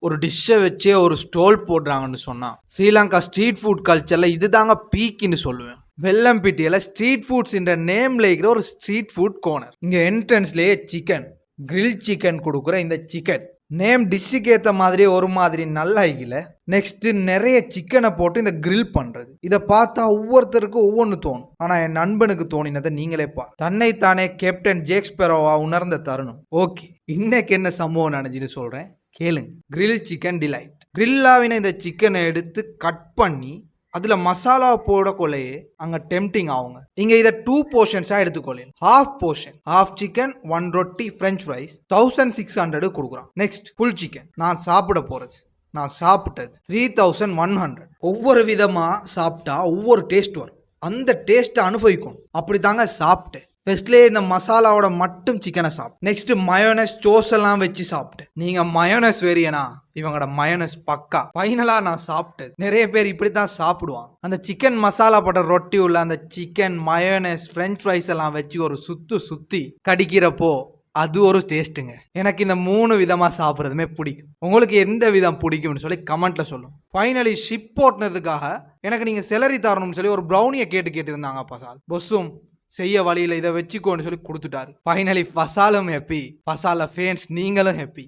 ஒரு டிஷ்ஷை வச்சே ஒரு ஸ்டோல் போடுறாங்கன்னு சொன்னா ஸ்ரீலங்கா ஸ்ட்ரீட் ஃபுட் கல்ச்சர்ல இதுதாங்க பீக்குன்னு சொல்லுவேன். வெள்ளம்பிட்டியில ஸ்ட்ரீட் ஃபுட்ஸ் என்ற நேம்ல இருக்கிற ஒரு ஸ்ட்ரீட் ஃபுட் கோர்னர். இங்க என்ட்ரன்ஸ்லயே சிக்கன் கிரில் சிக்கன் கொடுக்குற இந்த சிக்கன் நேம் டிஷ்ஷுக்கு ஏற்ற மாதிரியே ஒரு மாதிரி நல்லா ஆகிக்கல. நெக்ஸ்ட் நிறைய சிக்கனை போட்டு இந்த கிரில் பண்றது, இதை பார்த்தா ஒவ்வொருத்தருக்கும் ஒவ்வொன்று தோணும். ஆனா என் நண்பனுக்கு தோணினதை நீங்களே பாரு. தன்னைத்தானே கேப்டன் ஜேக்ஸ்பெரோவா உணர்ந்த தருணம். ஓகே, இன்னைக்கு என்ன சம்பவம் நடந்துன்னு சொல்றேன் கேளுங்க. Grill chicken delight. கிரில்லாவின இந்த சிக்கனை எடுத்து கட் பண்ணி அதுல மசாலா போடக்கொள்ளையே அங்க டெம்டிங் ஆகுங்க. இங்க இதை 2 போர்ஷன்ஸா எடுத்துக்கொள்ளேன். ஹாஃப் போர்ஷன், ஹாஃப் சிக்கன் 1 ரொட்டி ஃப்ரெஞ்ச் ஃப்ரைஸ் 1600 கொடுக்குறான். Next full chicken. நான் சாப்பிட போறது, நான் சாப்பிட்டது 3100. ஒவ்வொரு விதமா சாப்பிட்டா ஒவ்வொரு டேஸ்ட் வரும். அந்த டேஸ்ட்டை அனுபவிக்கும். அப்படி தாங்க சாப்பிட்டேன். ஃபர்ஸ்ட்லேயே இந்த மசாலாவோட மட்டும் சிக்கனை சாப்பிட்டு நெக்ஸ்ட் மயோனஸ் சோஸ் எல்லாம் வச்சு சாப்பிட்டேன். நீங்க மயோனஸ் வேரியனா, இவங்களோட மயோனஸ் பக்கா. ஃபைனலா நான் சாப்பிட்டது. நிறைய பேர் இப்படித்தான் சாப்பிடுவாங்க. அந்த சிக்கன் மசாலா போட்ட ரொட்டி உள்ள அந்த சிக்கன் மயோனஸ் ஃப்ரெஞ்ச் ஃப்ரைஸ் எல்லாம் வச்சு ஒரு சுத்தி கடிக்கிறப்போ அது ஒரு டேஸ்ட்டுங்க. எனக்கு இந்த 3 விதமாக சாப்பிட்றதுமே பிடிக்கும். உங்களுக்கு எந்த விதம் பிடிக்கும்னு சொல்லி கமெண்ட்ல சொல்லும். ஃபைனலி ஷிப் போட்டினதுக்காக எனக்கு நீங்கள் செலரி தரணும்னு சொல்லி ஒரு ப்ரௌனியை கேட்டிருந்தாங்க பசால். பொஸ்ஸும் செய்ய வழியில் இதை வச்சுக்கோன்னு சொல்லி கொடுத்துட்டாரு. ஃபைனலி ஃபசாலும் ஹாப்பி, ஃபசால ஃபேன்ஸ் நீங்களும் ஹாப்பி.